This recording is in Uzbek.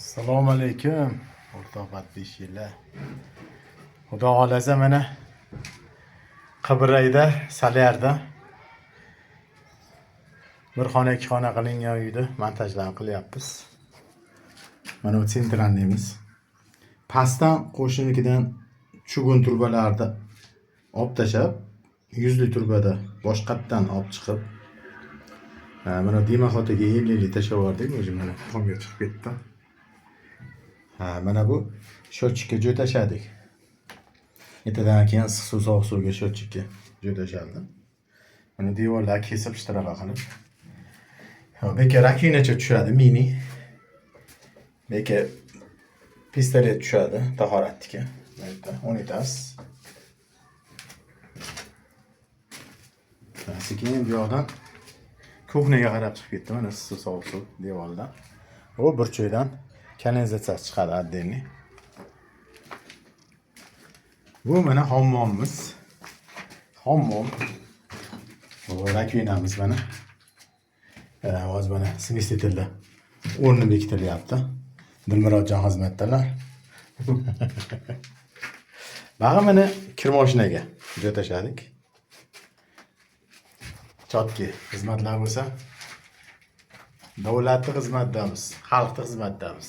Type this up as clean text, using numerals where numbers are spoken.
Assalomu alaykum. O'rtoq podpishchilar. Xudo xolasa mana Qibrayda, Salyarda bir xona ikki xona qilingan uyda montajlarni qilyapmiz. Mana bu sentralniymiz. Pastdan qo'shnikidan chugun turbalarni olib tashlab, yuzli turbada boshqatdan olib chiqib, mana Dima xotiga 50 tashlab yubordik, o'zi mana tomga chiqib ketdi. Mana bu shochikka jo'tashadik. Ertadan keyin issiq suv, sovuq suvga shochikka jo'tashaldi. Mana devorlar kesib ishtirala qilib. Beka rakinacha tushadi mini. Beka pistolet tushadi tahoratga. Mana unitas. Sekin bu yoqdan kuxnaga qarab chiqib ketdi. Mana issiq suv, sovuq suv devorlar. Bu burchakdan kanalizatsiya chiqadi отдельный. Bu mana hammomimiz. Hammom. Bu rakinamiz mana. Hozir mana smesителlar o'rni bekitilyapti. Dilmurodjon xizmatdalar. Bag'i mana kir mashinaga jo'tashadik. Chotki xizmatlar bo'lsa, davlatning xizmatidamiz, xalqning xizmatidamiz.